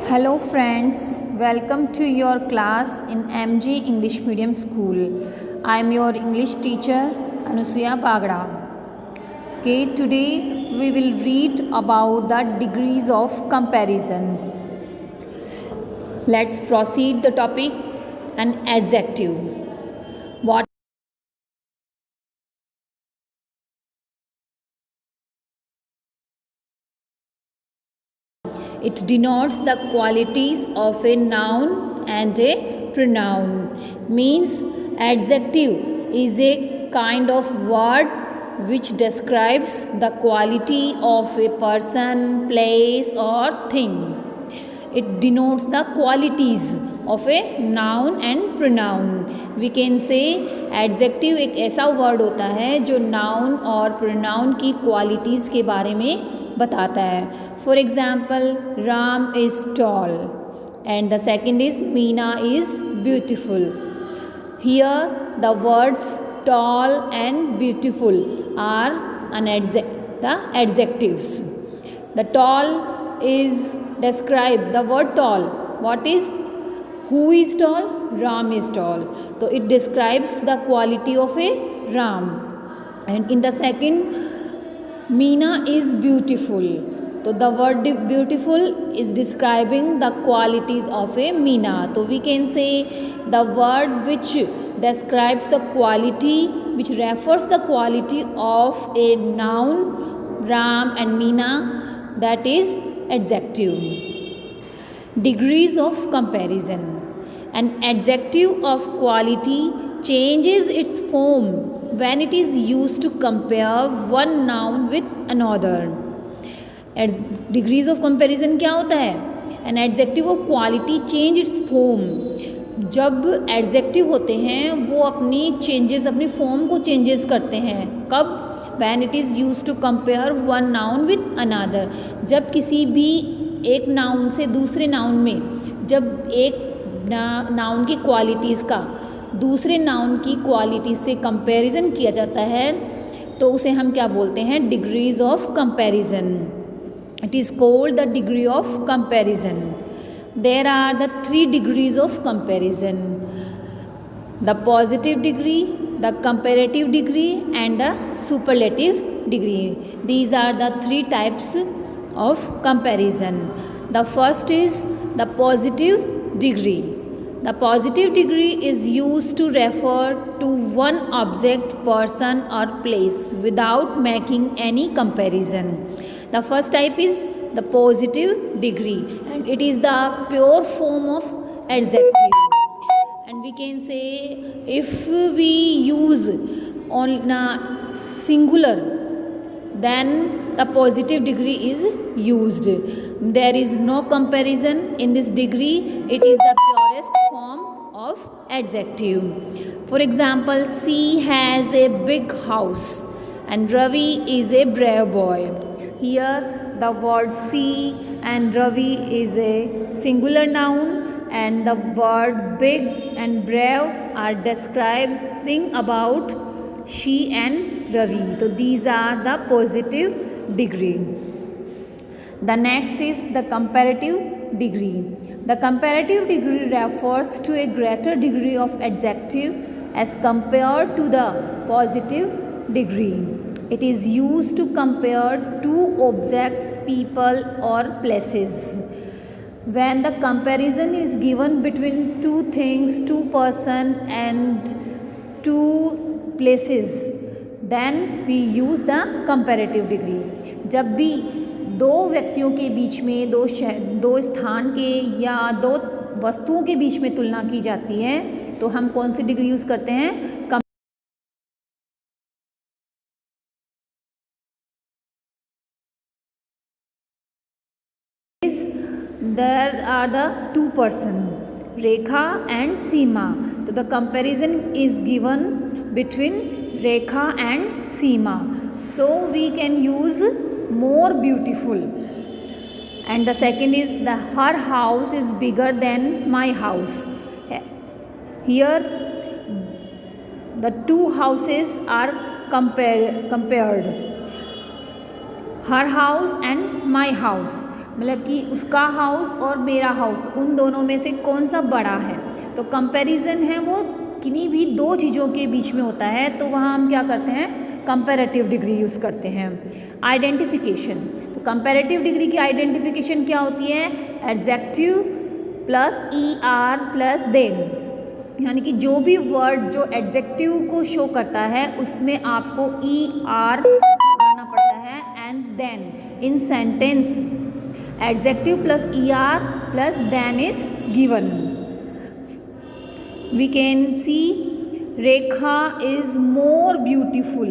Hello friends, welcome to your class in MG English Medium School. I am your English teacher Anusuya Bagda. Okay, today we will read about the degrees of comparisons. Let's proceed the topic. An adjective. What it denotes the qualities of a noun and a pronoun. Means adjective is a kind of word which describes the quality of a person, place or thing. It denotes the qualities of a noun and pronoun. We can say adjective एक ऐसा word होता है जो noun और pronoun की qualities के बारे में बताता है. For example, Ram is tall and the second is Meena is beautiful. Here the words tall and beautiful are the adjectives. The tall is describe the word tall. What is? Who is tall? Ram is tall. So it describes the quality of a Ram. And in the second, Meena is beautiful. So the word beautiful is describing the qualities of a Meena. So we can say the word which describes the quality, which refers the quality of a noun, Ram and Meena, that is adjective. Degrees of comparison. An adjective of quality changes its form when it is used to compare one noun with another. Degrees of comparison क्या होता है? An adjective of quality change its form. जब adjective होते हैं वो अपनी form को changes करते हैं. कब? When it is used to compare one noun with another. जब किसी भी एक नाउन से दूसरे नाउन में जब एक नाउन की क्वालिटीज़ का दूसरे नाउन की क्वालिटीज़ से कंपैरिजन किया जाता है तो उसे हम क्या बोलते हैं? Degrees of comparison. It is called the degree of comparison. There are the 3 degrees of comparison. The positive degree, the comparative degree and the superlative degree. These are the 3 types of comparison. The first is the positive degree. The positive degree is used to refer to one object, person or place without making any comparison. The first type is the positive degree and it is the pure form of adjective. And we can say if we use on singular then the positive degree is used. There is no comparison in this degree. It is the purest form of adjective. For example, she has a big house and Ravi is a brave boy. Here the word she and Ravi is a singular noun and the word big and brave are describing about she and Ravi. So these are the positive degree. The next is the comparative degree. The comparative degree refers to a greater degree of adjective as compared to the positive degree. It is used to compare two objects, people or places. When the comparison is given between two things, two persons and two places, then we use the comparative degree. जब भी दो व्यक्तियों के बीच में दो स्थान के या दो वस्तुओं के बीच में तुलना की जाती है तो हम कौन सी डिग्री यूज़ करते हैं? There are the two persons, Rekha and Seema. So the comparison is given between Rekha and Seema. So we can use more beautiful. And the second is her house is bigger than my house. Here the two houses are compared. Her house and my house, मतलब कि उसका house और मेरा house, उन दोनों में से कौन सा बड़ा है। तो कंपैरिजन है वो किन्हीं भी दो चीज़ों के बीच में होता है, तो वहाँ हम क्या करते हैं, कंपैरेटिव डिग्री यूज़ करते हैं। आइडेंटिफिकेशन, तो कंपैरेटिव डिग्री की आइडेंटिफिकेशन क्या होती है, adjective plus ER plus then, यानी कि जो भी वर्ड जो एडजेक्टिव को शो करता है उसमें आपको ER लगाना पड़ता है and then in sentence adjective plus ER plus then is given. We can see Rekha is more beautiful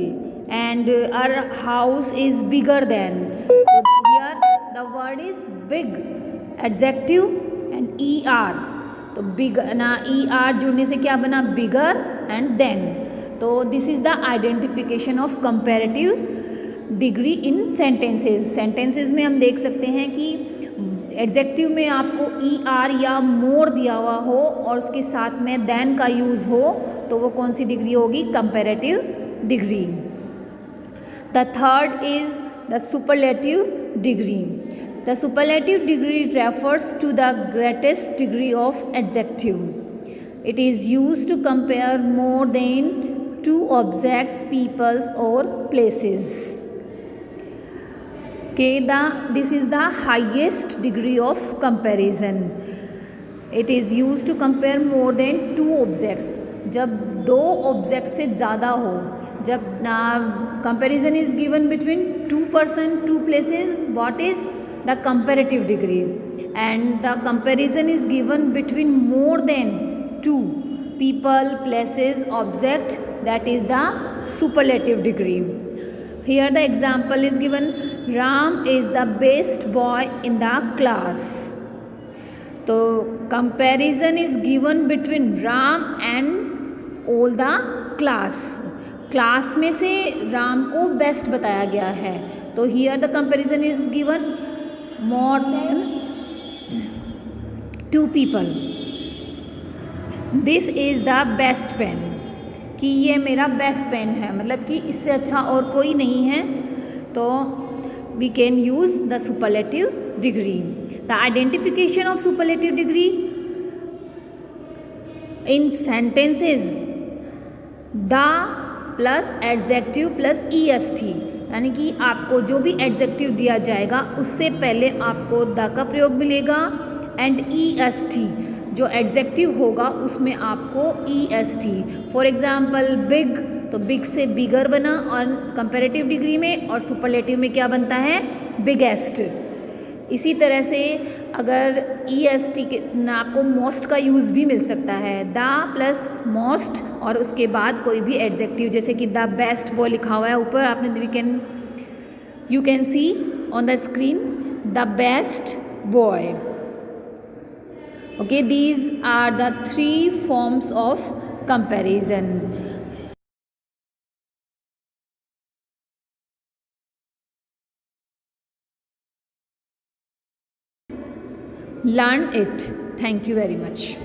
and her house is bigger than. So here the word is big, adjective and ER. तो big ना ER जुड़ने से क्या बना, bigger and then. तो this is the identification of comparative degree in sentences. Sentences में हम देख सकते हैं कि एडजेक्टिव में आपको ER या मोर दिया हुआ हो और उसके साथ में देन का यूज़ हो तो वो कौन सी डिग्री होगी, comparative degree. The third is the superlative degree. The superlative degree refers to the greatest degree of adjective. It is use to compare more than two objects, peoples और places. This is the highest degree of comparison. It is used to compare more than two objects. जब दो object से ज़्यादा हो, जब comparison is given between two person, two places, what is the comparative degree, and the comparison is given between more than two people, places, object, that is the superlative degree. Here the example is given, Ram is the best boy in the class. तो comparison is given between Ram and all the class. Class में से राम को best बताया गया है, तो here the comparison is given more than two people. This is the best pen, कि ये मेरा बेस्ट पेन है, मतलब कि इससे अच्छा और कोई नहीं है, तो we can use the superlative degree. The identification of superlative degree in sentences, the plus adjective plus EST, यानी कि आपको जो भी एडजेक्टिव दिया जाएगा उससे पहले आपको द का प्रयोग मिलेगा एंड EST, जो एडजेक्टिव होगा उसमें आपको EST। फॉर एग्जाम्पल बिग, तो बिग से बिगर बना और कंपैरेटिव डिग्री में, और सुपरलेटिव में क्या बनता है, बिगेस्ट। इसी तरह से अगर EST के आपको मोस्ट का यूज़ भी मिल सकता है, द प्लस मोस्ट और उसके बाद कोई भी एडजेक्टिव, जैसे कि द बेस्ट बॉय लिखा हुआ है ऊपर, आपने you can see on the screen the best boy. Okay, these are the three forms of comparison. Learn it. Thank you very much.